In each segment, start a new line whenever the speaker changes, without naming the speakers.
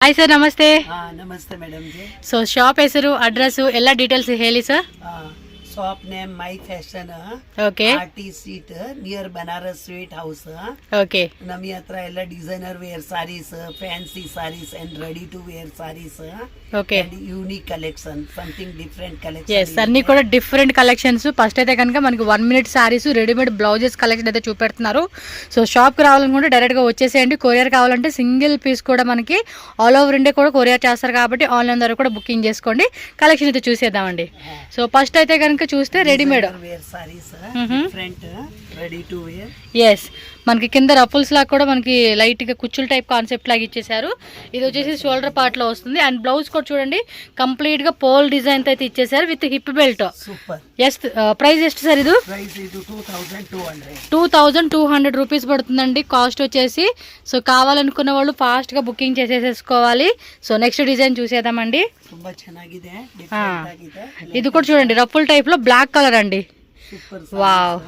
Hi sir, ನಮಸ್ತೆ.
ನಮಸ್ತೆ madam ji.
So shop ಹೆಸರು, ಅಡ್ರೆಸ್ ಎಲ್ಲ ಡೀಟೇಲ್ಸ್ ಹೇಳಿ sir.
Shop name my fashion.
Okay.
RT street near Banaras sweet house.
Okay.
ನಮ್ ಹತ್ರ ಎಲ್ಲ designer wear sarees, fancy sarees and ready to wear sarees.
Okay.
Unique collection, something different
yes,
collection.
అన్ని కూడా different collections. First అయితే కనుక మనకి 1 minute saris, readymade blouses collection అయితే చూపెడుతున్నారు. So షాప్కి రావాలనుకుంటే డైరెక్ట్గా వచ్చేసేయండి. కొరియర్ కావాలంటే సింగిల్ పీస్ కూడా మనకి ఆల్ ఓవర్ ఇండియా కూడా కొరియర్ చేస్తారు కాబట్టి ఆన్లైన్ ద్వారా కూడా బుకింగ్ చేసుకోండి. కలెక్షన్ అయితే చూసేద్దామండి. సో ఫస్ట్ అయితే కనుక చూస్తే readymade
wear sarees, different ready to wear.
Yes, మనకి కింద రఫుల్స్ లాగా కూడా మనకి లైట్గా కుచ్చుల టైప్ కాన్సెప్ట్ లాగా ఇచ్చేసారు. ఇది వచ్చేసి షోల్డర్ పార్ట్ లో వస్తుంది. అండ్ బ్లౌజ్ కూడా చూడండి కంప్లీట్ గా పోల్ డిజైన్ అయితే ఇచ్చేసారు with hip belt.
Super.
Yes, price ಎಷ್ಟು సార్ ఇది?
ప్రైస్ ఇది 2200.
2200 రూపీస్ పడుతుందండి కాస్ట్ వచ్చేసి. సో కావాలనుకున్న వాళ్ళు ఫాస్ట్ గా బుకింగ్ చేసేసుకోవాలి. సో నెక్స్ట్ డిజైన్ చూసేద్దామండి.
ತುಂಬಾ ಚೆನ್ನಾಗಿದೆ, ಡಿಫರೆಂಟ್ ಆಗಿದೆ.
ఇది కూడా చూడండి రఫుల్ టైప్ లో బ్లాక్ కలర్ అండి.
Super.
Wow.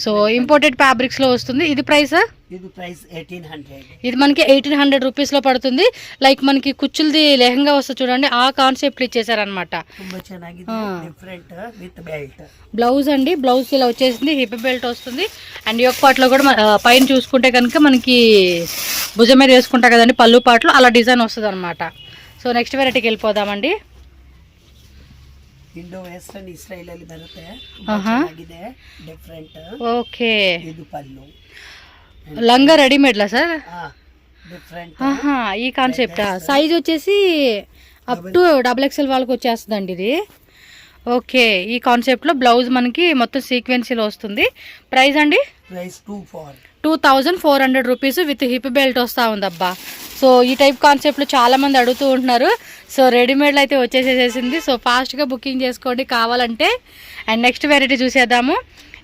So imported fabrics లో వస్తుంది. ఇది ప్రైస్?
ఇది ప్రైస్ 1800.
ఇది మనకి 1800 రూపీస్ లో పడుతుంది. లైక్ మనకి కుచ్చులది లెహంగా వస్తుంది చూడండి, ఆ కాన్సెప్ట్ ఇచ్చేసారనమాట.
ತುಂಬಾ ಚೆನ್ನಾಗಿದೆ, డిఫరెంట్ విత్ బెల్ట్.
బ్లౌజ్ అండి, బ్లౌజ్ ఇలా వచ్చేసింది, హిప్ బెల్ట్ వస్తుంది. అండ్ యోక్ పార్ట్ లో కూడా పైన చూసుకుంటే కనుక మనకి భుజం మీద వేసుకుంటా కదండి పళ్ళు పాటలో, అలా డిజైన్ వస్తుంది అనమాట. సో నెక్స్ట్ వెరైటీకి వెళ్ళిపోదామండి.
ಇಂಡೋ ವೆಸ್ಟರ್ನ್ ಸ್ಟೈಲ್ ಅಲ್ಲಿ ಬರುತ್ತೆ, ಚೆನ್ನಾಗಿದೆ, ಡಿಫರೆಂಟ್.
ఓకే.
ಇದು పల్ಲು.
లంగా రెడీమేడ్లా సార్?
డిఫరెంట్.
ఈ కాన్సెప్ట్. సైజ్ వచ్చేసి అప్ టు XXL వాళ్ళకి వచ్చేస్తుందండి ఇది. ఓకే. ఈ కాన్సెప్ట్లో బ్లౌజ్ మనకి మొత్తం సీక్వెన్సీలో వస్తుంది. ప్రైస్ అండి?
Price
2400 rupees with hip belt వస్తూ ఉందబ్బా. సో ఈ టైప్ కాన్సెప్ట్లో చాలామంది అడుగుతూ ఉంటున్నారు. సో రెడీమేడ్లో అయితే వచ్చేసేసింది. సో ఫాస్ట్గా బుకింగ్ చేసుకోండి కావాలంటే. అండ్ నెక్స్ట్ వెరైటీ చూసేద్దాము.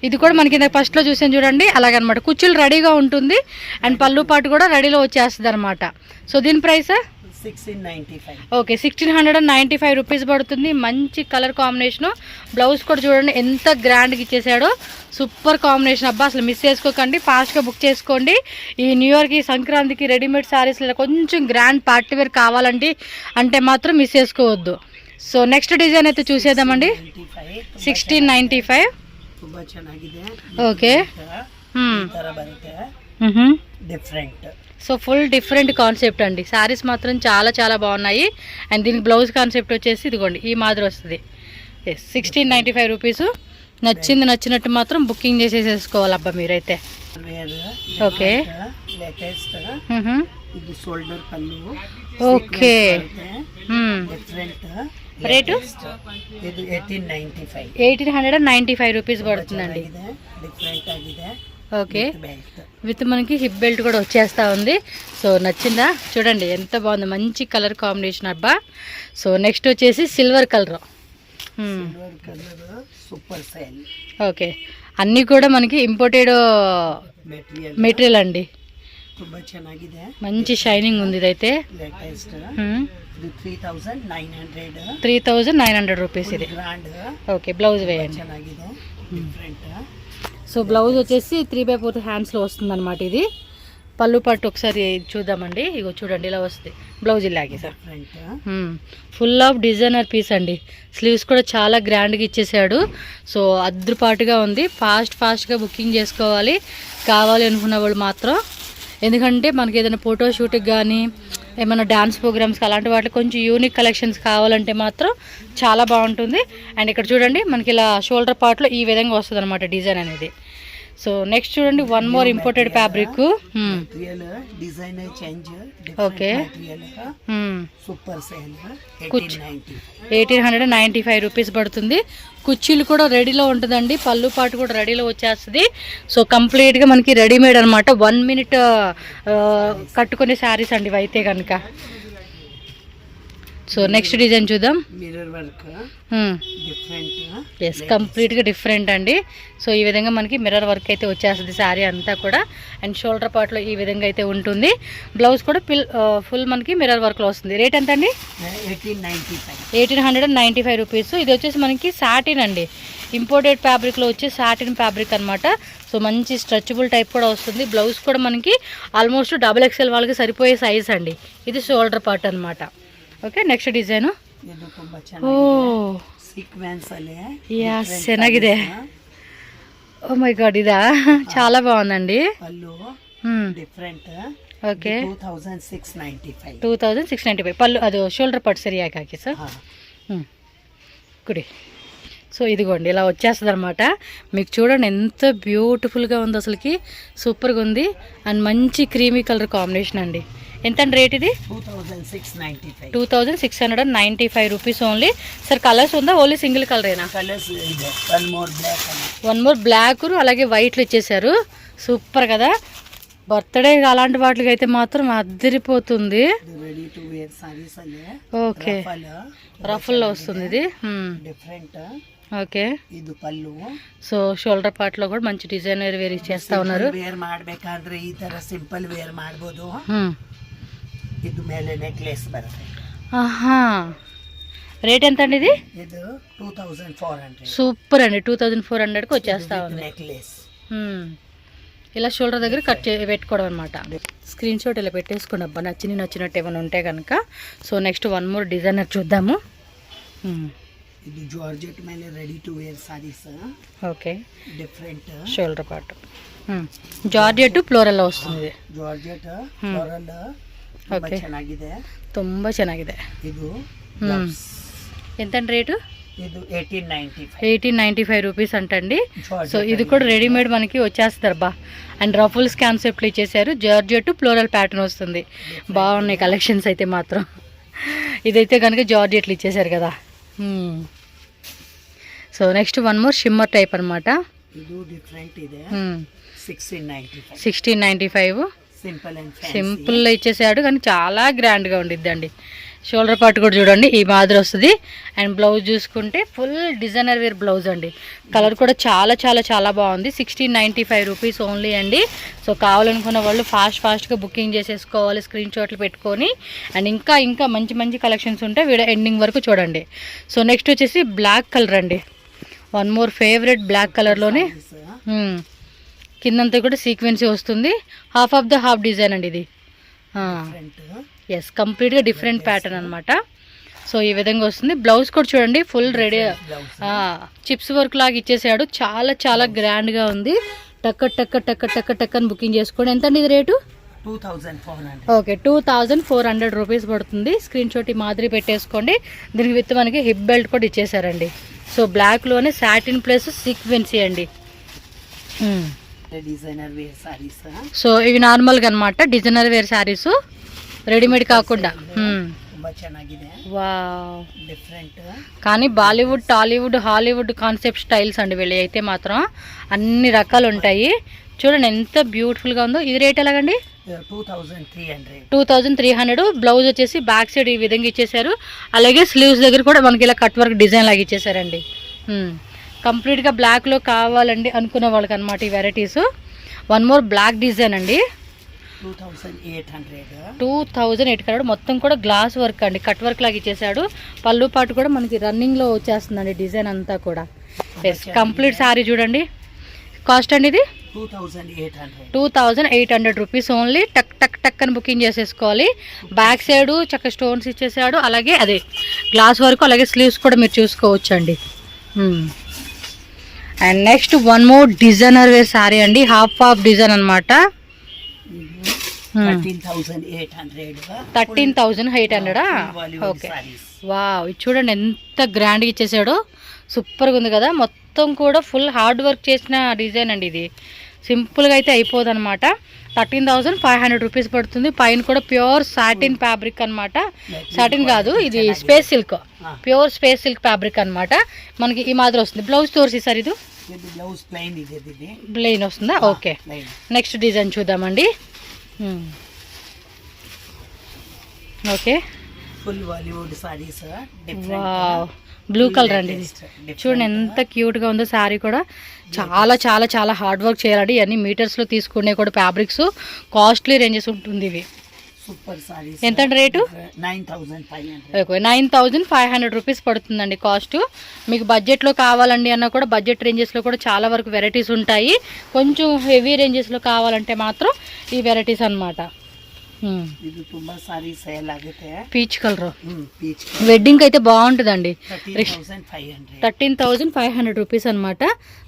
ఇది కూడా మనకి ఫస్ట్లో చూసాను చూడండి, అలాగనమాట. కుచ్చులు రెడీగా ఉంటుంది అండ్ పళ్ళు పాటు కూడా రెడీలో వచ్చేస్తుంది అనమాట. సో దీని ప్రైస్
1695.
ఓకే, 1695 రూపీస్ పడుతుంది. మంచి కలర్ కాంబినేషను. బ్లౌజ్ కూడా చూడండి ఎంత గ్రాండ్గా ఇచ్చేసాడో. సూపర్ కాంబినేషన్ అబ్బా, అసలు మిస్ చేసుకోకండి, ఫాస్ట్గా బుక్ చేసుకోండి. ఈ న్యూ ఇయర్కి, సంక్రాంతికి రెడీమేడ్ శారీస్లో కొంచెం గ్రాండ్ పార్టీ వేర్ కావాలండి అంటే మాత్రం మిస్ చేసుకోవద్దు. సో నెక్స్ట్ డిజైన్ అయితే చూసేద్దామండి. 1695.
ತುಂಬಾ ಚೆನ್ನಾಗಿದೆ.
Okay.
Different.
So full different concept అండి. శారీస్ మాత్రం చాలా చాలా బాగున్నాయి. అండ్ దీనికి బ్లౌజ్ కాన్సెప్ట్ వచ్చేసి ఇదిగోండి ఈ మాదిరి వస్తుంది. 1695 రూపీస్. నచ్చింది నచ్చినట్టు మాత్రం బుకింగ్ చేసేసుకోవాలి అబ్బా మీరైతే. ఓకే.
లేటెస్ట్. ఇది షోల్డర్ పల్లు.
ఓకే.
డిఫరెంట్.
రేటు
ఇది 1895.
1895 రూపీస్ పడుతుందండి.
డిఫరెంట్ ఆಗಿದೆ.
ఓకే. విత్ మనకి హిప్ బెల్ట్ కూడా వచ్చేస్తా ఉంది. సో నచ్చిందా? చూడండి ఎంత బాగుంది, మంచి కలర్ కాంబినేషన్ అబ్బా. సో నెక్స్ట్ వచ్చేసి silver colour.
Super sale.
Okay. అన్నీ కూడా మనకి ఇంపోర్టెడ్ మెటీరియల్ అండి.
ತುಂಬಾ ಚೆನ್ನಾಗಿದೆ,
మంచి షైనింగ్ ఉంది ఇదైతే.
లేటెస్ట్. 3900.
3900 రూపీస్ ఇది. ఓకే. బ్లౌజ్ వేయండి.
ಚೆನ್ನಾಗಿದೆ, డిఫరెంట్.
సో బ్లౌజ్ వచ్చేసి 3/4 హ్యాండ్స్లో వస్తుంది అనమాట. ఇది పళ్ళు పట్టు ఒకసారి చూద్దామండి. ఇగో చూడండి ఇలా వస్తుంది బ్లౌజ్ ఇలాగే sir. Full of designer piece అండి. స్లీవ్స్ కూడా చాలా గ్రాండ్గా ఇచ్చేసాడు. సో అద్రుపాటుగా ఉంది. ఫాస్ట్గా బుకింగ్ చేసుకోవాలి కావాలి అనుకున్న వాళ్ళు మాత్రం. ఎందుకంటే మనకి ఏదైనా ఫోటో షూట్కి కానీ ఏమైనా డ్యాన్స్ ప్రోగ్రామ్స్కి అలాంటి వాటికి కొంచెం యూనిక్ కలెక్షన్స్ కావాలంటే మాత్రం చాలా బాగుంటుంది. అండ్ ఇక్కడ చూడండి మనకి ఇలా షోల్డర్ పార్ట్లో ఈ విధంగా వస్తుంది అనమాట డిజైన్ అనేది. సో నెక్స్ట్ చూడండి one more imported fabric. Okay.
Super sale.
1895 rupees పడుతుంది. కుర్చీలు కూడా రెడీలో ఉంటుందండి, పళ్ళు పాటు కూడా రెడీలో వచ్చేస్తుంది. సో కంప్లీట్గా మనకి రెడీమేడ్ అనమాట. 1 minute కట్టుకునే శారీస్ అండి ఇవి అయితే కనుక. సో నెక్స్ట్ డిజైన్ చూద్దాం.
Mirror work different.
ఎస్, కంప్లీట్గా డిఫరెంట్ అండి. సో ఈ విధంగా మనకి మిర్రర్ వర్క్ అయితే వచ్చేస్తుంది శారీ అంతా కూడా. అండ్ షోల్డర్ పార్ట్లో ఈ విధంగా అయితే ఉంటుంది. బ్లౌజ్ కూడా ఫుల్ మనకి మిర్రర్ వర్క్లో వస్తుంది. రేట్ ఎంత అండి? 1895 రూపీస్. ఇది వచ్చేసి మనకి సాటిన్ అండి, ఇంపోర్టెడ్ ఫ్యాబ్రిక్లో వచ్చే సాటిన్ ఫ్యాబ్రిక్ అనమాట. సో మంచి స్ట్రెచబుల్ టైప్ కూడా వస్తుంది. బ్లౌజ్ కూడా మనకి ఆల్మోస్ట్ XXL వాళ్ళకి సరిపోయే సైజ్ అండి. ఇది షోల్డర్ పార్ట్ అనమాట. Okay, next design. ಓ
ಸೀಕ್ವೆನ್ಸ್ ಅಲ್ಲಿ
ಚೆನ್ನಾಗಿದೆ. ಓ ಮೈ ಗಾಡ್, ಇದಾ చాలా బాగుందండి.
పల్లు డిఫరెంట్.
ఓకే,
2695
పళ్ళు. అది షోల్డర్ పార్ట్ సరియాಗಿ ಹಾಕಿ ಸರ್. కుడి. సో ఇదిగోండి ఇలా వచ్చేస్తుంది అనమాట. మీకు చూడండి ఎంత బ్యూటిఫుల్గా ఉంది, అసలుకి సూపర్గా ఉంది. అండ్ మంచి క్రీమీ కలర్ కాంబినేషన్ అండి. ఎంత అండి రేట్ ఇది? 2695 రూపీస్ ఓన్లీ. సార్ కలర్స్ ఉందా? ఓన్లీ సింగిల్ కలరేనా? వన్ మోర్ బ్లాక్ అలాగే వైట్లు ఇచ్చేసారు. సూపర్ కదా. బర్త్డే అలాంటి వాటికి అయితే మాత్రం అద్దరిపోతుంది. ఓకే, రఫుల్లో వస్తుంది ఇది. ఓకే,
ಇದು ಪಲ್ಲು.
సో షోల్డర్ పార్ట్ లో కూడా మంచి డిజైనర్ వేర్ చేస్తా ఉన్నారు.
ವೇರ್ ಮಾಡಬೇಕಾದ್ರೆ ಈ ತರ ಸಿಂಪಲ್ ವೇರ್ ಮಾಡಬಹುದು. ಇದು ಮೇಲೆ ನೆಕ್ಲೆಸ್ ಬರುತ್ತೆ.
ఆహా, రేట్ ఎంత అండి ఇది?
ಇದು 2400.
సూపర్ అండి, 2400కి వచ్చేస్తా ఉంది
నెక్లెస్.
ఇలా షోల్డర్ దగ్గర కట్ పెట్టుకోవడం అనమాట. స్క్రీన్ షాట్ ఇలా పెట్టేసుకోండి అబ్బా, నచ్చినట్టు ఏమైనా ఉంటే కనుక. So next one more designer చూద్దాము.
ఇది జార్జెట్ ಮೇಲೆ ready to wear sarees.
Okay,
different
shoulder part georgette floral వస్తుంది.
ಜಾರ್ಜೆಟ್ ಫ್ಲೋರಲ್ ತುಂಬಾ ಚೆನ್ನಾಗಿದೆ.
ತುಂಬಾ ಚೆನ್ನಾಗಿದೆ.
ಇದು
ఎంత అండి రేటు?
ಇದು
1895 రూపీస్ అంటండి. సో ఇది కూడా రెడీమేడ్ మనకి వచ్చేస్తారు బా. అండ్ రఫుల్స్ కాన్సెప్ట్లు ఇచ్చేసారు. జార్జెట్ ఫ్లోరల్ ప్యాటర్న్ వస్తుంది. బాగున్నాయి కలెక్షన్స్ అయితే మాత్రం. ఇదైతే కనుక జార్జెట్లు ఇచ్చేసారు కదా. So next one more shimmer type అనమాట.
ಇದು ಡಿಫರೆಂಟ್ ಇದೆ.
1695 సింపుల్ ఇచ్చేసాడు, కానీ చాలా గ్రాండ్గా ఉండిద్దండి. షోల్డర్ పార్ట్ కూడా చూడండి ఈ మాదిరి వస్తుంది. అండ్ బ్లౌజ్ చూసుకుంటే ఫుల్ డిజైనర్ వేర్ బ్లౌజ్ అండి. కలర్ కూడా చాలా చాలా చాలా బాగుంది. 1695 రూపీస్ ఓన్లీ అండి. సో కావాలనుకున్న వాళ్ళు ఫాస్ట్గా బుకింగ్ చేసేసుకోవాలి, స్క్రీన్ షాట్లు పెట్టుకొని. అండ్ ఇంకా మంచి కలెక్షన్స్ ఉంటాయి. వీడియో ఎండింగ్ వరకు చూడండి. సో నెక్స్ట్ వచ్చేసి బ్లాక్ కలర్ అండి. వన్ మోర్ ఫేవరెట్ బ్లాక్ కలర్లోనే కిందంతా కూడా సీక్వెన్సీ వస్తుంది. Half of the half design అండి ఇది. ఎస్, కంప్లీట్గా డిఫరెంట్ ప్యాటర్న్ అనమాట. సో ఈ విధంగా వస్తుంది. బ్లౌజ్ కూడా చూడండి ఫుల్ రెడీ చిప్స్ వర్క్ లాగా ఇచ్చేసాడు. చాలా చాలా గ్రాండ్గా ఉంది. టక్ అని బుకింగ్ చేసుకోండి. ఎంత అండి ఇది రేటు?
2400.
ఓకే, 2400 రూపీస్ పడుతుంది. స్క్రీన్ షాట్ ఈ మాదిరి పెట్టేసుకోండి. దీనికి విత్ మనకి హిప్ బెల్ట్ కూడా ఇచ్చేసారండి. సో బ్లాక్లోనే సాటిన్ ప్లస్ సీక్వెన్సీ అండి.
Designer wear saris.
సో ఇవి నార్మల్గా అనమాట డిజైనర్ వేర్ శారీస్, రెడీమేడ్ కాకుండా.
ತುಂಬಾ ಚೆನ್ನಾಗಿದೆ.
Wow,
different.
కానీ Bollywood, Tollywood, Hollywood concept styles అండి వీళ్ళు అయితే మాత్రం. అన్ని రకాలు ఉంటాయి. చూడండి ఎంత బ్యూటిఫుల్గా ఉందో. ఇది రేట్ ఎలాగండి? 2300. బ్లౌజ్ వచ్చేసి బ్యాక్ సైడ్ ఈ విధంగా ఇచ్చేసారు. అలాగే స్లీవ్స్ దగ్గర కూడా మనకి ఇలా కట్ వర్క్ డిజైన్ లాగా ఇచ్చేసారండి. కంప్లీట్గా బ్లాక్లో కావాలండి అనుకున్న వాళ్ళకి అనమాట ఈ varieties. One more black design అండి. 2800. మొత్తం కూడా గ్లాస్ వర్క్ అండి, కట్ వర్క్ లాగా ఇచ్చేసాడు. పళ్ళు పాటు కూడా మనకి రన్నింగ్లో వచ్చేస్తుందండి డిజైన్ అంతా కూడా. ఎస్, కంప్లీట్ శారీ చూడండి. కాస్ట్ అండి ఇది 2800 రూపీస్ ఓన్లీ. టక్ అని బుకింగ్ చేసేసుకోవాలి. బ్యాక్ సైడ్ చక్క స్టోన్స్ ఇచ్చేసాడు. అలాగే అదే గ్లాస్ వర్క్, అలాగే స్లీవ్స్ కూడా మీరు చూసుకోవచ్చు అండి. And next one more designer wear sari అండి. హాఫ్ డిజైన్ అనమాట. 13,800. ఓకే, వావ్, ఇది చూడండి ఎంత గ్రాండ్గా ఇచ్చేసాడో. సూపర్గా ఉంది కదా. మొత్తం కూడా ఫుల్ హార్డ్ వర్క్ చేసిన డిజైన్ అండి ఇది. సింపుల్గా అయితే అయిపోదు అనమాట. 13,500 రూపీస్ పడుతుంది. పైన కూడా ప్యూర్ సాటిన్ ఫ్యాబ్రిక్ అనమాట. సాటిన్ కాదు, ఇది space silk, pure space silk fabric అనమాట. మనకి ఈ మాదిరి వస్తుంది. బ్లౌజ్ తోర్సి సార్ ఇది ప్లెయిన్ వస్తుందా? ఓకే, నెక్స్ట్ డిజైన్ చూద్దామండి. Okay,
full Bollywood saris.
Wow, blue colour అండి ఇది. చూడండి ఎంత క్యూట్గా ఉందో శారీ కూడా. చాలా చాలా చాలా హార్డ్ వర్క్ చేయాలండి. ఇవన్నీ మీటర్స్లో తీసుకునే కూడా ఫ్యాబ్రిక్స్ కాస్ట్లీ రేంజెస్ ఉంటుంది ఇవి.
సూపర్ సారీస్.
ఎంత రేటు? 9,500 రూపీస్ పడుతుందండి కాస్ట్. మీకు బడ్జెట్లో కావాలండి అన్నా కూడా బడ్జెట్ రేంజెస్లో కూడా చాలా వరకు వెరైటీస్ ఉంటాయి. కొంచెం హెవీ రేంజెస్లో కావాలంటే మాత్రం ఈ వెరైటీస్ అన్నమాట.
ಇದು ತುಂಬಾ ಸಾರಿ ಸೇಲ್ ಆಗುತ್ತೆ.
పీచ్ కలర్
పీచ్
వెడ్డింగ్ అయితే బాగుంటుందండి.
13,500.
13,500 రూపీస్ అనమాట.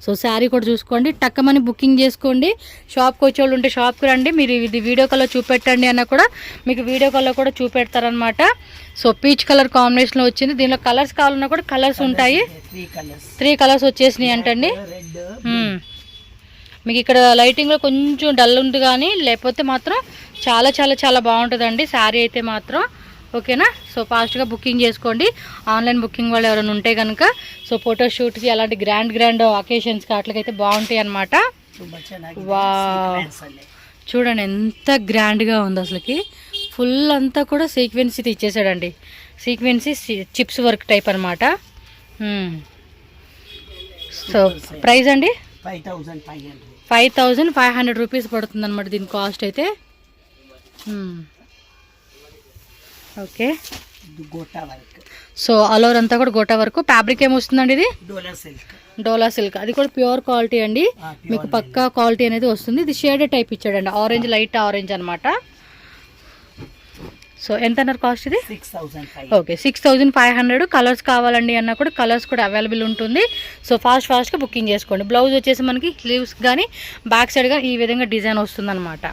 సో శారీ కూడా చూసుకోండి, టక్కమని బుకింగ్ చేసుకోండి. షాప్కి వచ్చేవాళ్ళు ఉంటే షాప్కి రండి. మీరు ఇది వీడియో కాల్లో చూపెట్టండి అన్న కూడా మీకు వీడియో కాల్లో కూడా చూపెడతారనమాట. సో పీచ్ కలర్ కాంబినేషన్లో వచ్చింది. దీనిలో కలర్స్ కావాలన్నా కూడా కలర్స్ ఉంటాయి. 3 కలర్స్ వచ్చేసినాయి అంటండి. మీకు ఇక్కడ లైటింగ్లో కొంచెం డల్ ఉంది కానీ లేకపోతే మాత్రం చాలా చాలా చాలా బాగుంటుందండి శారీ అయితే మాత్రం. ఓకేనా? సో ఫాస్ట్గా బుకింగ్ చేసుకోండి. ఆన్లైన్ బుకింగ్ వాళ్ళు ఎవరైనా ఉంటే కనుక సో ఫోటోషూట్కి అలాంటి గ్రాండ్ అకేషన్స్కి అట్లకైతే బాగుంటాయి అన్నమాట. వా, చూడండి ఎంత గ్రాండ్గా ఉంది అసలుకి. ఫుల్ అంతా కూడా సీక్వెన్సీ ఇచ్చేసాడండి. సీక్వెన్సీ చిప్స్ వర్క్ టైప్ అనమాట. సో ప్రైస్ అండి 5,500 రూపీస్ పడుతుంది అనమాట దీని కాస్ట్ అయితే. ఓకే, సో ఆల్ ఓవర్ అంతా కూడా గోటా వరకు. ఫ్యాబ్రిక్ ఏమొస్తుందండి ఇది? డోలా సిల్క్. అది కూడా ప్యూర్ క్వాలిటీ అండి. మీకు పక్కా క్వాలిటీ అనేది వస్తుంది. ఇది షేడెడ్ టైప్ ఇచ్చాడండి, ఆరెంజ్, లైట్ ఆరెంజ్ అనమాట. సో ఎంత అన్నారు కాస్ట్ ఇది?
6,500.
ఓకే, 6,500. కలర్స్ కావాలండి అన్న కూడా కలర్స్ కూడా అవైలబుల్ ఉంటుంది. సో ఫాస్ట్గా బుకింగ్ చేసుకోండి. బ్లౌజ్ వచ్చేసి మనకి స్లీవ్స్ కానీ బ్యాక్ సైడ్ కానీ ఈ విధంగా డిజైన్ వస్తుంది అనమాట.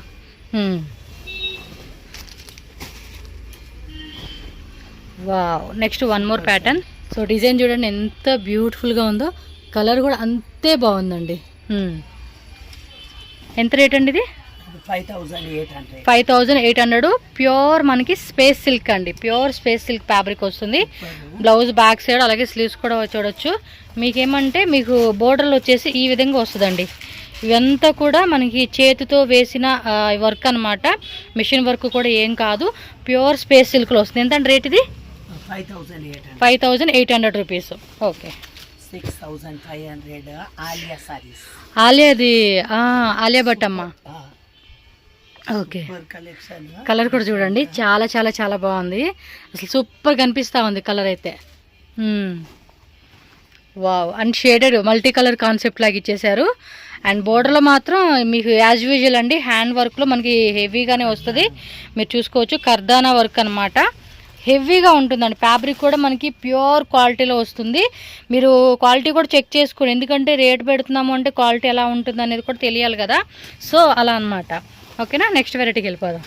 Wow, next one more pattern. So design చూడండి ఎంత బ్యూటిఫుల్గా ఉందో. కలర్ కూడా అంతే బాగుందండి. ఎంత రేట్ అండి ఇది? 5,800. ప్యూర్ మనకి స్పేస్ సిల్క్ అండి. ప్యూర్ స్పేస్ సిల్క్ ఫ్యాబ్రిక్ వస్తుంది. బ్లౌజ్ బ్యాక్ సైడ్ అలాగే స్లీవ్స్ కూడా చూడొచ్చు. మీకేమంటే మీకు బోర్డర్లు వచ్చేసి ఈ విధంగా వస్తుందండి. ఇవంతా కూడా మనకి చేతితో వేసిన వర్క్ అనమాట. మిషన్ వర్క్ కూడా ఏం కాదు. ప్యూర్ స్పేస్ సిల్క్లో వస్తుంది. ఎంత రేట్ ఇది? 5,800 రూపీస్. ఓకే,
6,500. ఆలియా సారీస్.
ఆలియాది ఆలియా భట్ అమ్మ. ఓకే, కలర్ కూడా చూడండి చాలా చాలా చాలా బాగుంది. అసలు సూపర్ కనిపిస్తూ ఉంది కలర్ అయితే. Wow, and shaded multi colour concept లాగా ఇచ్చేసారు. అండ్ బోర్డర్లో మాత్రం మీకు యాజ్ యూజువల్ అండి హ్యాండ్ వర్క్లో మనకి హెవీగానే వస్తుంది. మీరు చూసుకోవచ్చు కర్దానా వర్క్ అనమాట. హెవీగా ఉంటుందండి. ఫ్యాబ్రిక్ కూడా మనకి ప్యూర్ క్వాలిటీలో వస్తుంది. మీరు క్వాలిటీ కూడా చెక్ చేసుకోండి, ఎందుకంటే రేట్ పెడుతున్నాము అంటే క్వాలిటీ ఎలా ఉంటుంది అనేది కూడా తెలియాలి కదా. సో అలా అనమాట. ఓకేనా? నెక్స్ట్ వెరైటీకి వెళ్ళిపోదాం.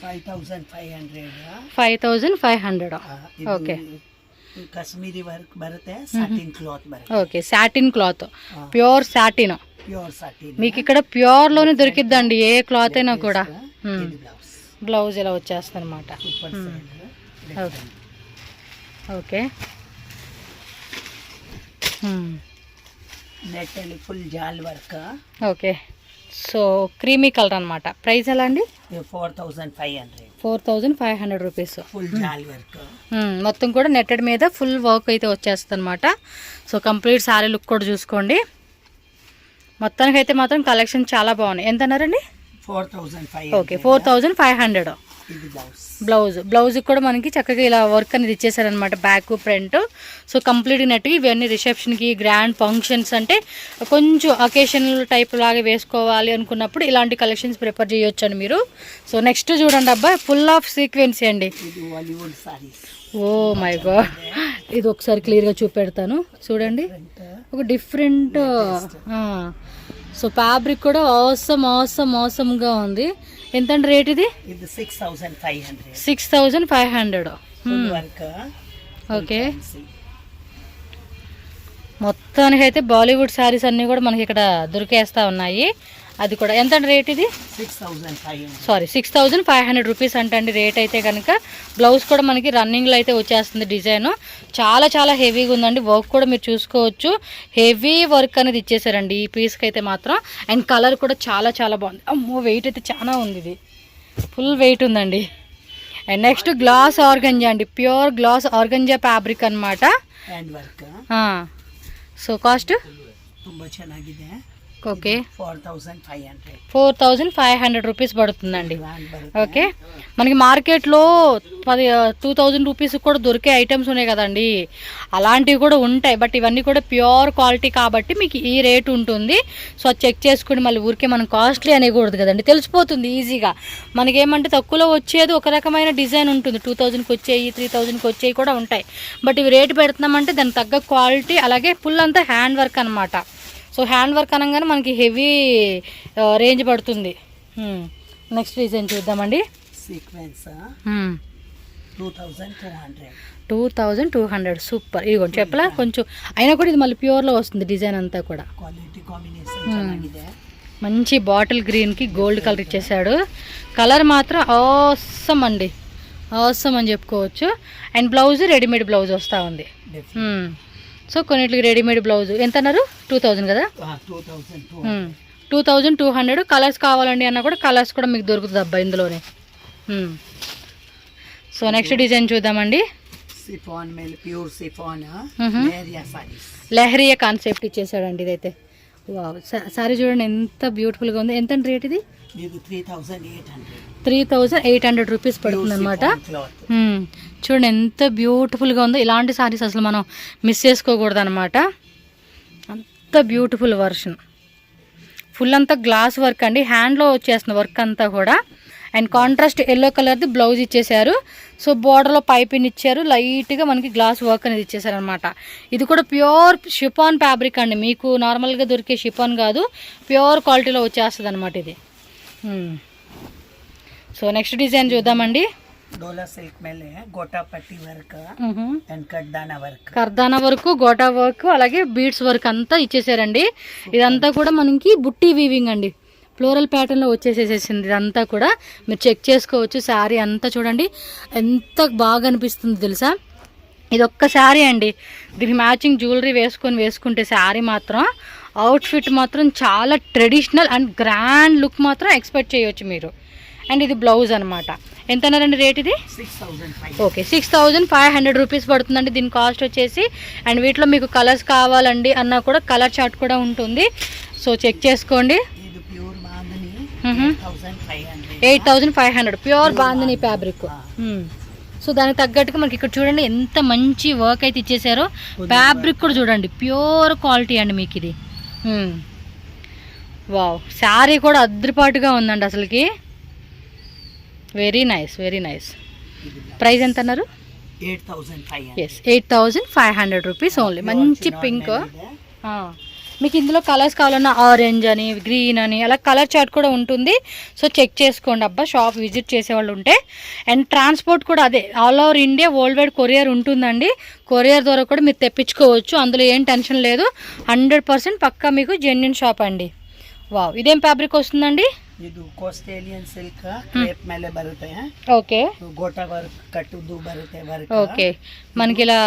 5,500. ఓకే,
ಕಾಶ್ಮೀರಿ ವರ್ಕ್ ಬರುತ್ತೆ, ಸಾಟಿನ್ ಕ್ಲಾತ್ ಬರುತ್ತೆ.
Okay, satin cloth, pure satin.
Pure satin
మీకు ఇక్కడ ప్యూర్ లోనే దొరికిద్దండి ఏ క్లాత్ అయినా కూడా. బ్లౌజ్ ఇలా వచ్చేస్తుంది అనమాట. ఓకే,
నెట్ అండి ఫుల్ జాల్ work.
Okay, so creamy colour అనమాట. ప్రైస్ ఎలా అండి?
4,500
రూపీస్.
ఫుల్ జాల్ వర్క్
మొత్తం కూడా నెట్టెడ్ మీద ఫుల్ వర్క్ అయితే వచ్చేస్తుంది అనమాట. సో కంప్లీట్ శారీ లుక్ కూడా చూసుకోండి. మొత్తానికి అయితే మాత్రం కలెక్షన్ చాలా బాగున్నాయి. ఎంత అన్నారండి?
4,500.
ఓకే, 4,500. బ్లౌజ్ కూడా మనకి చక్కగా ఇలా వర్క్ అనేది ఇచ్చేసారనమాట, back front. So complete net. ఇవన్నీ రిసెప్షన్కి గ్రాండ్ ఫంక్షన్స్ అంటే కొంచెం అకేషనల్ టైప్ లాగా వేసుకోవాలి అనుకున్నప్పుడు ఇలాంటి కలెక్షన్స్ ప్రిఫర్ చేయొచ్చు అండి మీరు. సో నెక్స్ట్ చూడండి అబ్బాయి, ఫుల్ ఆఫ్ సీక్వెన్సీ అండి. ఓ మై గాడ్, ఇది ఒకసారి క్లియర్గా చూపెడతాను చూడండి. ఒక డిఫరెంట్. సో ఫ్యాబ్రిక్ కూడా ఆసమ్గా ఉంది. ఎంత అంటే రేట్ ఇది? 6,500. ఓకే, మొత్తానికి అయితే బాలీవుడ్ శారీస్ అన్నీ కూడా మనకి ఇక్కడ దొరికేస్తూ ఉన్నాయి. అది కూడా ఎంత అంటే రేట్ ఇది? 6,500 రూపీస్ అంటండి రేట్ అయితే కనుక. బ్లౌజ్ కూడా మనకి రన్నింగ్లో అయితే వచ్చేస్తుంది డిజైన్. చాలా చాలా హెవీగా ఉందండి. వర్క్ కూడా మీరు చూసుకోవచ్చు, హెవీ వర్క్ అనేది ఇచ్చేసారండి ఈ పీస్కి అయితే మాత్రం. అండ్ కలర్ కూడా చాలా చాలా బాగుంది. అమ్మో, వెయిట్ అయితే చాలా ఉంది. ఇది ఫుల్ వెయిట్ ఉందండి. అండ్ నెక్స్ట్ గ్లాస్ ఆర్గంజా అండి, ప్యూర్ గ్లాస్ ఆర్గంజా ఫ్యాబ్రిక్ అనమాట.
ಹ್ಯಾಂಡ್ ವರ್ಕ್
సో కాస్ట్
ತುಂಬಾ ಚೆನ್ನಾಗಿದೆ.
ఓకే
4500
రూపీస్ పడుతుందండి.
ಗ್ರ್ಯಾಂಡ್ ಬರುತ್ತೆ.
ఓకే, మనకి మార్కెట్లో 2000 రూపీస్ కూడా దొరికే ఐటమ్స్ ఉన్నాయి కదండి, అలాంటివి కూడా ఉంటాయి. బట్ ఇవన్నీ కూడా ప్యూర్ క్వాలిటీ కాబట్టి మీకు ఈ రేట్ ఉంటుంది. సో అది చెక్ చేసుకుని మళ్ళీ ఊరికే మనం కాస్ట్లీ అనేకూడదు కదండి, తెలిసిపోతుంది ఈజీగా. మనకేమంటే తక్కువలో వచ్చేది ఒక రకమైన డిజైన్ ఉంటుంది, 2000కి వచ్చేవి 3000కి వచ్చేవి కూడా ఉంటాయి. బట్ ఇవి రేటు పెడుతున్నామంటే దానికి తగ్గ క్వాలిటీ, అలాగే ఫుల్ అంతా హ్యాండ్ వర్క్ అనమాట. సో హ్యాండ్ వర్క్ అనగానే మనకి హెవీ రేంజ్ పడుతుంది. నెక్స్ట్ డిజైన్ చూద్దామండి.
Sequence
2200 super. ఇదిగోండి చెప్పలా కొంచెం అయినా కూడా ఇది మళ్ళీ ప్యూర్లో వస్తుంది డిజైన్ అంతా కూడా.
క్వాలిటీ కాంబినేషన్ ಚೆನ್ನಾಗಿದೆ.
మంచి బాటిల్ గ్రీన్కి గోల్డ్ కలర్ ఇచ్చేసాడు. కలర్ మాత్రం ఆసమ్ అండి, ఆసమ్ అని చెప్పుకోవచ్చు. అండ్ బ్లౌజ్ రెడీమేడ్ బ్లౌజ్ వస్తూ ఉంది. సో కొన్నిటికి రెడీమేడ్ బ్లౌజ్ ఎంత అన్నారు? 2000 కదా. 2200. కలర్స్ కావాలండి అన్న కూడా కలర్స్ కూడా మీకు దొరుకుతుంది అబ్బా ఇందులోనే. సో నెక్స్ట్ డిజైన్ చూద్దామండి.
సిఫాన్ మీద ప్యూర్ సిఫాన్
లెహరియా కాన్సెప్ట్ ఇచ్చేసాడండి ఇదైతే. వావ్, సారీ చూడండి ఎంత బ్యూటిఫుల్గా ఉంది. ఎంత రేట్ ఇది? 3800 రూపీస్ పడుతుంది అనమాట. చూడండి ఎంత బ్యూటిఫుల్గా ఉందో. ఇలాంటి సారీస్ అసలు మనం మిస్ చేసుకోకూడదు అనమాట, అంత బ్యూటిఫుల్ వర్షన్. ఫుల్ అంతా గ్లాస్ వర్క్ అండి, హ్యాండ్లో వచ్చేస్తుంది వర్క్ అంతా కూడా. అండ్ కాంట్రాస్ట్ ఎల్లో కలర్ది బ్లౌజ్ ఇచ్చేసారు. సో బోర్డర్లో పైపింగ్ ఇచ్చారు, లైట్గా మనకి గ్లాస్ వర్క్ అనేది ఇచ్చేసారు అనమాట. ఇది కూడా ప్యూర్ షిఫాన్ ఫ్యాబ్రిక్ అండి, మీకు నార్మల్గా దొరికే షిఫాన్ కాదు, ప్యూర్ క్వాలిటీలో వచ్చేస్తుంది అనమాట ఇది. సో నెక్స్ట్ డిజైన్ చూద్దామండి.
డోలా సిల్క్ ಮೇಲೆ గోటా పట్టి వర్క్ అండ్
కర్దానా వర్క్, గోటా వర్క్, అలాగే బీడ్స్ వర్క్ అంతా ఇచ్చేసారండి. ఇదంతా కూడా మనకి బుట్టి వీవింగ్ అండి, ఫ్లోరల్ ప్యాటర్న్లో వచ్చేసేసేసింది. ఇదంతా కూడా మీరు చెక్ చేసుకోవచ్చు. శారీ అంతా చూడండి ఎంత బాగా అనిపిస్తుంది తెలుసా. ఇది ఒక్క శారీ అండి, దీనికి మ్యాచింగ్ జ్యువెలరీ వేసుకుంటే శారీ మాత్రం అవుట్ఫిట్ మాత్రం చాలా ట్రెడిషనల్ అండ్ గ్రాండ్ లుక్ మాత్రం ఎక్స్పెక్ట్ చేయవచ్చు మీరు. అండ్ ఇది బ్లౌజ్ అనమాట. ఎంత అన్నారండి రేట్ ఇది?
6500.
ఓకే, 6500 రూపీస్ పడుతుందండి దీని కాస్ట్ వచ్చేసి. అండ్ వీటిలో మీకు కలర్స్ కావాలండి అన్నా కూడా కలర్ చార్ట్ కూడా ఉంటుంది, సో చెక్ చేసుకోండి. 8500 ప్యూర్ బాందిని ఫ్యాబ్రిక్. సో దానికి తగ్గట్టుగా మనకి ఇక్కడ చూడండి ఎంత మంచి వర్క్ అయితే ఇచ్చేసారో. ఫ్యాబ్రిక్ కూడా చూడండి ప్యూర్ క్వాలిటీ అండి మీకు ఇది. వావ్, శారీ కూడా అద్రిపాటుగా ఉందండి అసలుకి. Very nice, very nice. Price ఎంత అన్నారు? 8500 రూపీస్ ఓన్లీ. మంచి పింక్. మీకు ఇందులో కలర్స్ కావాలన్నా ఆరెంజ్ అని, గ్రీన్ అని, అలా కలర్ చార్ట్ కూడా ఉంటుంది. సో చెక్ చేసుకోండి అబ్బా షాప్ విజిట్ చేసేవాళ్ళు ఉంటే. అండ్ ట్రాన్స్పోర్ట్ కూడా అదే, all over India world wide courier ఉంటుందండి. కొరియర్ ద్వారా కూడా మీరు తెప్పించుకోవచ్చు, అందులో ఏం టెన్షన్ లేదు. 100% పక్కా మీకు జెన్యున్ షాప్ అండి. వావ్, ఇదేం ఫ్యాబ్రిక్ వస్తుందండి?
ಇದು ಕೋಸ್ಟೇಲಿಯನ್ ಸಿಲ್ಕ್ ಕ್ರೇಪ್ ಮೇಲೆ ಬರುತ್ತೆ.
ఓకే,
గోటా వర్క్ కట్టుదు బರುತ್ತೆ వర్క్.
ఓకే, మనకి ఇలా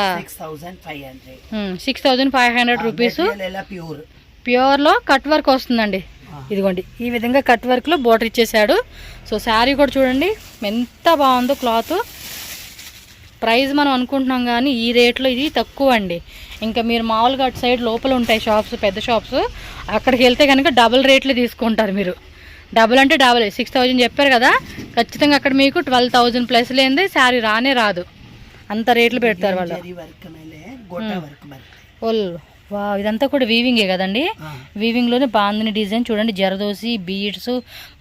6500 రూపీస్. ప్యూర్లో కట్ వర్క్ వస్తుందండి. ఇదిగోండి ఈ విధంగా కట్ వర్క్లో బోర్డర్ ఇచ్చేసాడు. సో శారీ కూడా చూడండి ఎంత బాగుందో క్లాత్. ప్రైస్ మనం అనుకుంటున్నాం కానీ ఈ రేట్లో ఇది తక్కువ అండి. ఇంకా మీరు మామూలుగా అటు సైడ్ లోపల ఉంటాయి షాప్స్, పెద్ద షాప్స్, అక్కడికి వెళ్తే కనుక డబుల్ రేట్లు తీసుకుంటారు మీరు. డబుల్ అంటే డబుల్, 6000 చెప్పారు కదా, ఖచ్చితంగా అక్కడ మీకు 12000 ప్లస్ లేనిది శారీ రానే రాదు, అంత రేట్లు పెడతారు వాళ్ళు. వా, ఇదంతా కూడా వీవింగే కదండి. వీవింగ్లోనే బాగుంది డిజైన్ చూడండి, జరదోసి బీడ్స్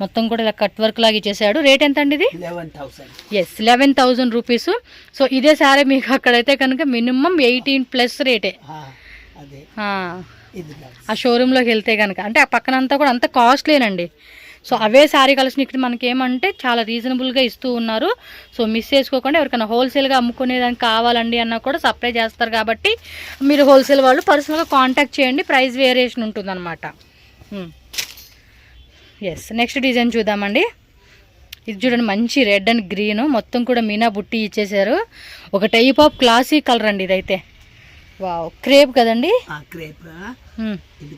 మొత్తం కూడా ఇలా కట్ వర్క్ లాగా ఇచ్చేసాడు. రేట్ ఎంత అండి ఇది? 11,000 రూపీస్. సో ఇదే శారీ మీకు అక్కడైతే కనుక మినిమం 18+ రేటే ఆ షోరూంలోకి వెళ్తే కనుక. అంటే ఆ పక్కనంతా కూడా అంత కాస్ట్లీనండి. సో అవే శారీ కలెక్షన్ ఇక్కడ మనకి ఏమంటే చాలా రీజనబుల్గా ఇస్తూ ఉన్నారు. సో మిస్ చేసుకోకుండా ఎవరికైనా హోల్సేల్గా అమ్ముకునేదానికి కావాలండి అన్నా కూడా సప్లై చేస్తారు కాబట్టి మీరు హోల్సేల్ వాళ్ళు పర్సనల్గా కాంటాక్ట్ చేయండి, ప్రైస్ వేరియేషన్ ఉంటుందన్నమాట. ఎస్, నెక్స్ట్ డిజైన్ చూద్దామండి. ఇది చూడండి మంచి రెడ్ అండ్ గ్రీన్ మొత్తం కూడా మీనా బుట్టి ఇచ్చేసారు. ఒక టైప్ ఆఫ్ క్లాసీ కలర్ అండి ఇదైతే. వావ్, క్రేప్ కదండి.
క్రేప్. ఇది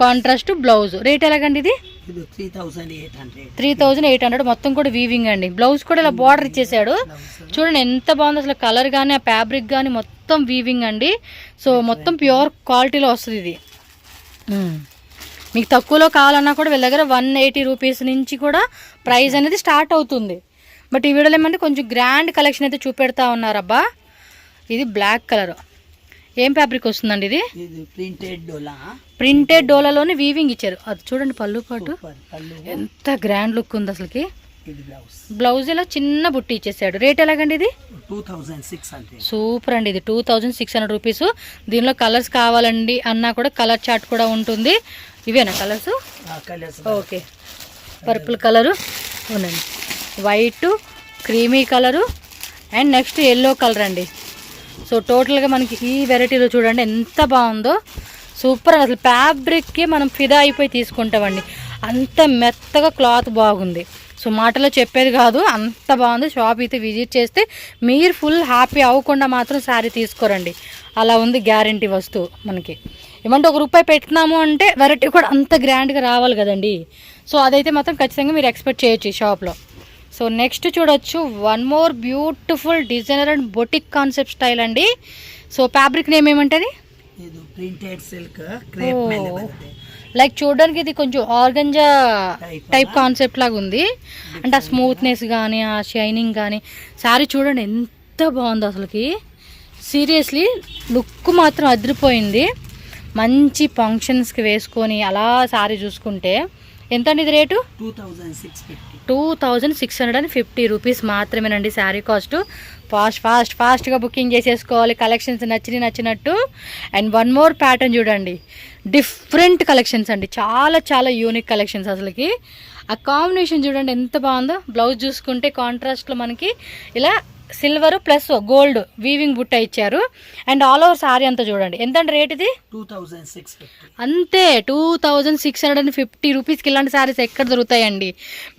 కాంట్రాస్ట్ బ్లౌజ్. రేట్ ఎలాగండి ఇది?
ఇది 3800.
3800 మొత్తం కూడా వీవింగ్ అండి. బ్లౌజ్ కూడా ఇలా బార్డర్ ఇచ్చేసాడు. చూడండి ఎంత బాగుంది అసలు. కలర్ కానీ ఆ ఫ్యాబ్రిక్ కానీ మొత్తం వీవింగ్ అండి. సో మొత్తం ప్యూర్ క్వాలిటీలో వస్తుంది ఇది. మీకు తక్కువలో కావాలన్నా కూడా వీళ్ళ దగ్గర 180 రూపీస్ నుంచి కూడా ప్రైస్ అనేది స్టార్ట్ అవుతుంది. బట్ ఈ వీడియోలో ఏమంటే కొంచెం గ్రాండ్ కలెక్షన్ అయితే చూపెడతా ఉన్నారబ్బా. ఇది బ్లాక్ కలర్. ఏం ఫ్యాబ్రిక్ వస్తుందండి ఇది? ప్రింటెడ్ డోలాలోనే వీవింగ్ ఇచ్చారు. అది చూడండి పళ్ళు పాటు ఎంత గ్రాండ్ లుక్ ఉంది అసలుకి. బ్లౌజ్ ఇలా చిన్న బుట్టి ఇచ్చేసాడు. రేట్ ఎలాగండి ఇది?
2600.
సూపర్ అండి. ఇది 2600 రూపీస్. దీనిలో కలర్స్ కావాలండి అన్నా కూడా కలర్ చార్ట్ కూడా ఉంటుంది. ఇవేనా కలర్స్? ఓకే. పర్పుల్ కలరు ఉందండి, white, creamy colour and next yellow colour అండి. సో టోటల్గా మనకి ఈ వెరైటీలో చూడండి ఎంత బాగుందో. సూపర్. అసలు ఫ్యాబ్రిక్కి మనం ఫిదా అయిపోయి తీసుకుంటామండి. అంత మెత్తగా క్లాత్ బాగుంది. సో మాటలో చెప్పేది కాదు, అంత బాగుంది. షాప్ అయితే విజిట్ చేస్తే మీరు ఫుల్ హ్యాపీ అవ్వకుండా మాత్రం శారీ తీసుకోరండి. అలా ఉంది గ్యారంటీ వస్తువు మనకి. ఏమంటే ₹1 పెట్టినాము అంటే వెరైటీ కూడా అంత గ్రాండ్గా రావాలి కదండి. సో అదైతే మాత్రం ఖచ్చితంగా మీరు ఎక్స్పెక్ట్ చేయొచ్చు ఈ షాప్లో. సో నెక్స్ట్ చూడొచ్చు, one more beautiful designer and boutique concept style అండి. సో ఫ్యాబ్రిక్ నేమ్ ఏమంటది? లైక్ చూడడానికి ఇది కొంచెం ఆర్గంజా టైప్ కాన్సెప్ట్ లాగా ఉంది. అంటే ఆ స్మూత్నెస్ కానీ ఆ షైనింగ్ కానీ శారీ చూడండి ఎంత బాగుందో అసలుకి. సీరియస్లీ లుక్ మాత్రం అదిరిపోయింది. మంచి ఫంక్షన్స్కి వేసుకొని అలా శారీ చూసుకుంటే ఎంత అండి ఇది రేటు? 2650 రూపీస్ మాత్రమేనండి శారీ కాస్ట్. ఫాస్ట్గా బుకింగ్ చేసేసుకోవాలి. కలెక్షన్స్ నచ్చినట్టు. అండ్ వన్ మోర్ ప్యాటర్న్ చూడండి, డిఫరెంట్ కలెక్షన్స్ అండి. చాలా యూనిక్ కలెక్షన్స్ అసలుకి. ఆ కాంబినేషన్ చూడండి ఎంత బాగుందో. బ్లౌజ్ చూసుకుంటే కాంట్రాస్ట్లో మనకి ఇలా సిల్వర్ ప్లస్ గోల్డ్ వీవింగ్ బుట్ట ఇచ్చారు. అండ్ ఆల్ ఓవర్ సారీ అంతా చూడండి. ఎంతంటే రేట్ ఇది?
2650.
అంతే. 2650 రూపీస్కి ఇలాంటి శారీస్ ఎక్కడ దొరుకుతాయండి?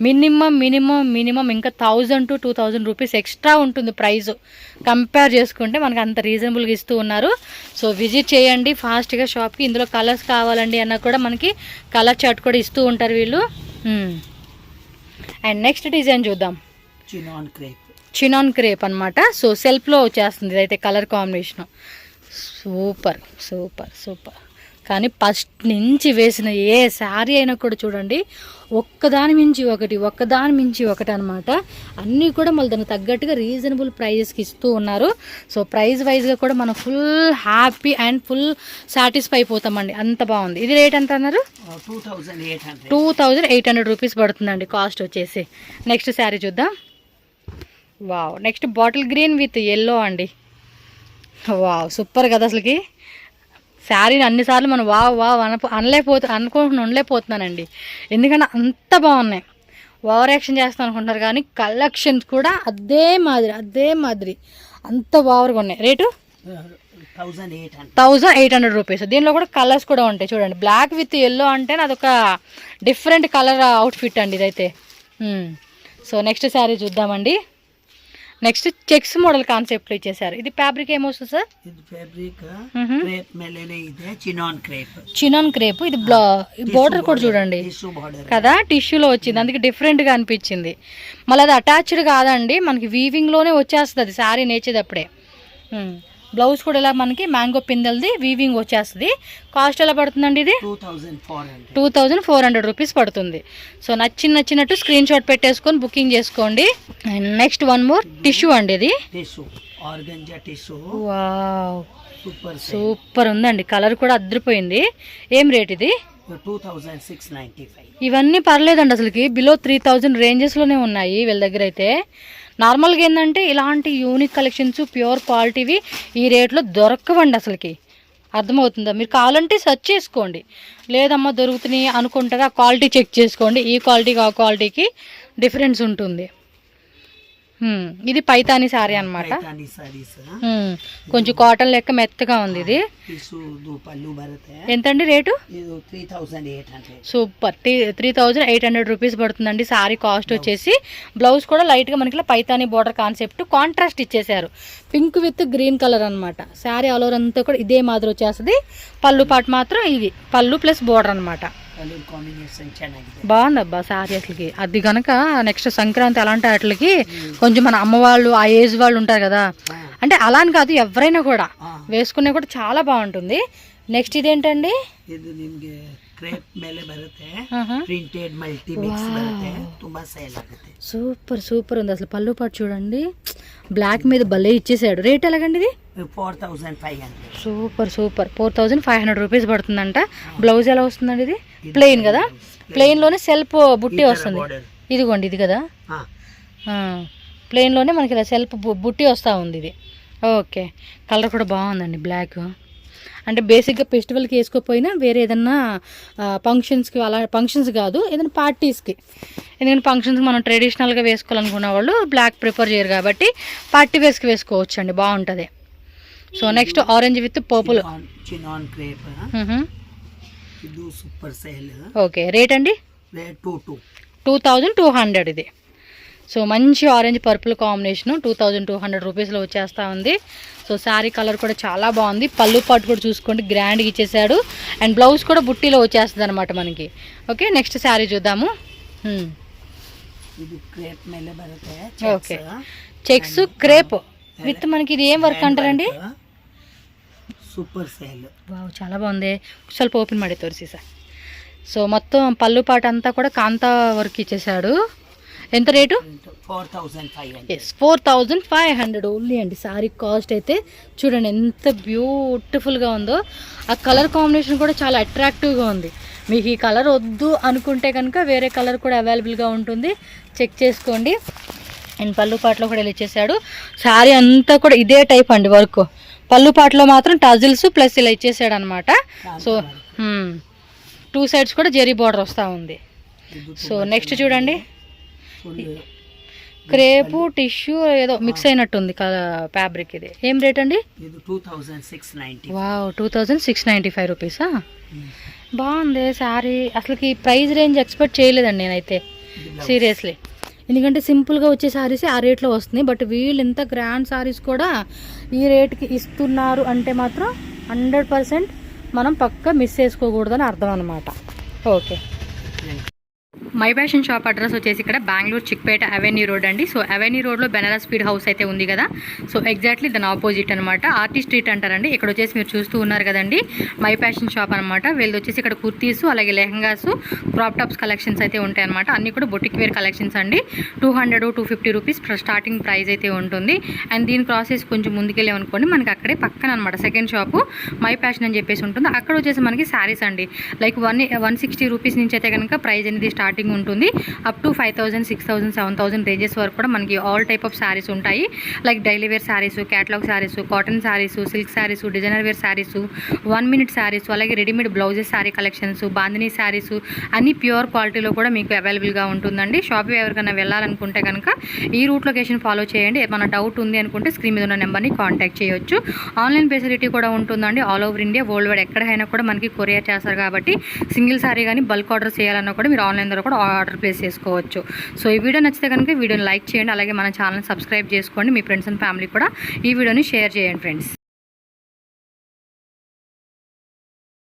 మినిమం ఇంకా 1000 to 2000 రూపీస్ ఎక్స్ట్రా ఉంటుంది ప్రైస్. కంపేర్ చేసుకుంటే మనకు అంత రీజనబుల్గా ఇస్తూ ఉన్నారు. సో విజిట్ చేయండి ఫాస్ట్గా షాప్కి. ఇందులో కలర్స్ కావాలండి అన్న కూడా మనకి కలర్ చార్ట్ కూడా ఇస్తూ ఉంటారు వీళ్ళు. అండ్ నెక్స్ట్ డిజైన్ చూద్దాం. చినాన్ క్రేప్ అనమాట. సో సెల్ఫ్లో వచ్చేస్తుంది ఇదైతే కలర్ కాంబినేషన్. సూపర్. కానీ ఫస్ట్ నుంచి వేసిన ఏ శారీ అయినా కూడా చూడండి ఒక్కదాని మించి ఒకటి అనమాట. అన్నీ కూడా మళ్ళీ దానికి తగ్గట్టుగా రీజనబుల్ ప్రైజెస్కి ఇస్తూ ఉన్నారు. సో ప్రైస్ వైజ్గా కూడా మనం full happy and full satisfy అయిపోతామండి. అంత బాగుంది. ఇది రేట్ ఎంత అన్నారు? 2800 రూపీస్ పడుతుందండి కాస్ట్ వచ్చేసి. నెక్స్ట్ శారీ చూద్దాం. Wow, next bottle green with yellow అండి. వావ్ సూపర్ కదా అసలుకి. శారీని అన్నిసార్లు మనం ఉండలేకపోతున్నానండి. ఎందుకంటే అంత బాగున్నాయి. ఓవర్ యాక్షన్ చేస్తాను అనుకుంటారు కానీ కలెక్షన్స్ కూడా అదే మాదిరి అంత ఓవర్గా ఉన్నాయి. Rate 1800 rupees. దీనిలో కూడా కలర్స్ కూడా ఉంటాయి చూడండి. బ్లాక్ విత్ ఎల్లో అంటే అదొక డిఫరెంట్ కలర్ అవుట్ఫిట్ అండి ఇదైతే. సో నెక్స్ట్ శారీ చూద్దామండి. నెక్స్ట్ చెక్స్ మోడల్ కాన్సెప్ట్ లో ఇచ్చేసారు. ఇది ఫ్యాబ్రిక్ ఏమొస్తుంది సార్?
ఇది ఫ్యాబ్రిక్
చినాన్ క్రేప్. ఇది బోర్డర్ కూడా చూడండి కదా, టిష్యూలో వచ్చింది, అందుకే డిఫరెంట్ గా అనిపించింది. మళ్ళీ అది అటాచ్డ్ కాదండి, మనకి వీవింగ్ లోనే వచ్చేస్తుంది అది శారీ నేర్చేటప్పుడే. బ్లౌజ్ కూడా ఇలా మనకి మ్యాంగో పిందెల్ది వీవింగ్ వచ్చేస్తుంది. కాస్ట్ ఎలా పడుతుందండి ఇది? 2400 రూపీస్ పడుతుంది. సో నచ్చినట్టు స్క్రీన్ షాట్ పెట్టేసుకొని బుకింగ్ చేసుకోండి. And next one more tissue అండి. ఇది వావ్ సూపర్ ఉందండి. కలర్ కూడా అదిరిపోయింది. ఏం రేట్ ఇది?
2695.
ఇవన్నీ పర్లేదండి అసలుకి. బిలో 3000 రేంజెస్లోనే ఉన్నాయి వీళ్ళ దగ్గర అయితే. నార్మల్గా ఏంటంటే ఇలాంటి యూనిక్ కలెక్షన్స్ ప్యూర్ క్వాలిటీవి ఈ రేట్లో దొరకవండి అసలుకి. అర్థమవుతుందా? మీరు కావాలంటే సెర్చ్ చేసుకోండి. లేదమ్మా దొరుకుతున్నాయి అనుకుంటారా, క్వాలిటీ చెక్ చేసుకోండి. ఈ క్వాలిటీకి ఆ క్వాలిటీకి డిఫరెన్స్ ఉంటుంది. ఇది పైతాని సారీ అన్నమాట.
పైతాని సారీస్
కొంచెం కాటన్ లెక్క మెత్తగా ఉంది ఇది.
పళ్ళు బರುತ್ತೆ.
ఎంతండి రేటు?
3800.
సూపర్. 3800 రూపీస్ పడుతుందండి సారీ కాస్ట్ వచ్చేసి. బ్లౌజ్ కూడా లైట్గా మనకి పైతాని బోర్డర్ కాన్సెప్ట్ కాంట్రాస్ట్ ఇచ్చేసారు. పింక్ విత్ గ్రీన్ కలర్ అనమాట. శారీ ఆల్ ఓవర్ అంతా కూడా ఇదే మాదిరి వచ్చేస్తుంది. పళ్ళు పాటు మాత్రం ఇది పళ్ళు ప్లస్ బోర్డర్ అనమాట. బాగుంది అబ్బా శారీ అసలుకి. అది కనుక నెక్స్ట్ సంక్రాంతి అలాంటి వాటికి కొంచెం మన అమ్మ వాళ్ళు ఆ ఏజ్ వాళ్ళు ఉంటారు కదా, అంటే అలా అని కాదు ఎవరైనా కూడా వేసుకునే కూడా చాలా బాగుంటుంది. నెక్స్ట్ ఇదేంటండి? సూపర్ సూపర్ ఉంది అసలు. పళ్ళు పాటు చూడండి బ్లాక్ మీద భలే ఇచ్చేసాడు. రేట్ ఎలాగండి ఇది?
4500.
Super super. 4500 రూపీస్ పడుతుందంట. బ్లౌజ్ ఎలా వస్తుందండి? ఇది ప్లెయిన్ కదా, ప్లెయిన్ లోనే సెల్ఫ్ బుట్టి వస్తుంది. ఇదిగోండి ఇది కదా, ప్లెయిన్ లోనే మనకి ఇలా సెల్ఫ్ బుట్టి వస్తూ ఉంది ఇది. ఓకే, కలర్ కూడా బాగుందండి బ్లాక్. అంటే బేసిక్గా ఫెస్టివల్కి వేసుకోకపోయినా వేరే ఏదన్నా ఫంక్షన్స్కి, అలా ఫంక్షన్స్ కాదు ఏదైనా పార్టీస్కి, ఎందుకంటే ఫంక్షన్స్కి మనం ట్రెడిషనల్గా వేసుకోవాలనుకున్న వాళ్ళు బ్లాక్ ప్రిఫర్ చేయరు కాబట్టి పార్టీ వేస్కి వేసుకోవచ్చు అండి, బాగుంటుంది. So next orange with purple. Okay, rate అండి? 2200 ఇది. సో మంచి ఆరెంజ్ పర్పుల్ కాంబినేషన్ 2200 రూపీస్లో వచ్చేస్తూ ఉంది. సో శారీ కలర్ కూడా చాలా బాగుంది. పళ్ళు పాటు కూడా చూసుకోండి గ్రాండ్గా ఇచ్చేసాడు. అండ్ బ్లౌజ్ కూడా బుట్టీలో వచ్చేస్తుంది అనమాట మనకి. ఓకే, నెక్స్ట్ శారీ చూద్దాము. ఓకే, చెక్స్ క్రేప్ విత్ మనకి ఇది ఏం వర్క్ అంటారండి?
Super sale.
వావ్, చాలా బాగుంది. ಸ್ವಲ್ಪ ఓపెన్ ಮಾಡಿ ತೋರಿಸಿ సార్. సో మొత్తం పళ్ళు పాట అంతా కూడా కాంతా వర్క్ ఇచ్చేసాడు. ఎంత రేటు? 4500 ఓన్లీ అండి. శారీ కాస్ట్ అయితే చూడండి ఎంత బ్యూటిఫుల్గా ఉందో. ఆ కలర్ కాంబినేషన్ కూడా చాలా అట్రాక్టివ్గా ఉంది. మీకు ఈ కలర్ వద్దు అనుకుంటే కనుక వేరే కలర్ కూడా అవైలబుల్గా ఉంటుంది, చెక్ చేసుకోండి. అండ్ పళ్ళు పాటలో కూడా ఇలా ఇచ్చేసాడు. శారీ అంతా కూడా ఇదే టైప్ అండి వర్క్. పళ్ళు పాటలో మాత్రం టజిల్స్ ప్లస్ ఇలా ఇచ్చేసాడు అనమాట. సో 2 సైడ్స్ కూడా జెరీ బార్డర్ వస్తూ ఉంది. సో నెక్స్ట్ చూడండి, క్రేపు టిష్యూ ఏదో మిక్స్ అయినట్టుంది ఫ్యాబ్రిక్. ఇది ఏం రేట్ అండి?
2690.
వావ్, 2695 రూపీసా? బాగుంది శారీ. అసలుకి ప్రైస్ రేంజ్ ఎక్స్పెక్ట్ చేయలేదండి నేనైతే సీరియస్లీ. ఎందుకంటే సింపుల్గా వచ్చే శారీస్ ఆ రేట్లో వస్తున్నాయి. బట్ వీళ్ళు ఇంత గ్రాండ్ శారీస్ కూడా ఈ రేట్కి ఇస్తున్నారు అంటే మాత్రం 100% మనం పక్కా మిస్ చేసుకోకూడదని అర్థం అనమాట. Okay, my fashion shop address వచ్చేసి ఇక్కడ బెంగళూరు చిక్పేట అవెన్యూ రోడ్ అండి. సో అవెన్యూ రోడ్లో బెనారస్ ఫీడ్ హౌస్ అయితే ఉంది కదా, సో ఎగ్జాక్ట్లీ దాని ఆపోజిట్ అనమాట. ఆర్టీ స్ట్రీట్ అంటారండి. ఇక్కడ వచ్చేసి మీరు చూస్తూ ఉన్నారు కదండి మై ఫ్యాషన్ షాప్ అనమాట. వీళ్ళది వచ్చేసి ఇక్కడ కుర్తీస్ అలాగే లెహంగాస్ క్రాప్ టాప్స్ కలెక్షన్స్ అయితే ఉంటాయి అనమాట. అన్ని కూడా బొటిక్ వేర్ కలెక్షన్స్ అండి. 200-250 రూపీస్ స్టార్టింగ్ ప్రైస్ అయితే ఉంటుంది. అండ్ దీని ప్రాసెస్ కొంచెం ముందుకెళ్ళామనుకోండి మనకి అక్కడే పక్కన అనమాట సెకండ్ షాపు మై ఫ్యాషన్ అని చెప్పేసి ఉంటుంది. అక్కడ వచ్చేసి మనకి శారీస్ అండి లైక్ 160 రూపీస్ నుంచి అయితే కనుక ప్రైస్ అనేది స్టార్టింగ్ ఉంటుంది. అప్ టు 5000, 6000, 7000 రేంజెస్ వరకు కూడా మనకి ఆల్ టైప్ ఆఫ్ శారీస్ ఉంటాయి. Like daily wear saris, catalogue saris, cotton saris, silk saris, designer wear saris, 1 minute saris, అలాగే readymade blouses sari collections, bandhani saris అన్ని ప్యూర్ క్వాలిటీలో కూడా మీకు అవైలబుల్గా ఉంటుందండి. షాప్ ఎవరికైనా వెళ్ళాలనుకుంటే కనుక ఈ రూట్ లొకేషన్ ఫాలో చేయండి. ఏమైనా డౌట్ ఉంది అనుకుంటే స్క్రీన్ మీద ఉన్న నెంబర్ని కాంటాక్ట్ చేయొచ్చు. ఆన్లైన్ ఫెసిలిటీ కూడా ఉంటుందండి. All over India world wide ఎక్కడైనా కూడా మనకి కొరియర్ చేస్తారు కాబట్టి సింగిల్ శారీ కానీ బల్క్ ఆర్డర్ చేయాలన్నా కూడా మీరు ఆన్లైన్ ద్వారా కూడా ఆర్డర్ ప్లేస్ చేసుకోవచ్చు. సో ఈ వీడియో నచ్చితే కనుక వీడియోని లైక్ చేయండి, అలాగే మన ఛానల్ సబ్స్క్రైబ్ చేసుకోండి. మీ ఫ్రెండ్స్ అండ్ ఫ్యామిలీ కూడా ఈ వీడియోని షేర్ చేయండి ఫ్రెండ్స్.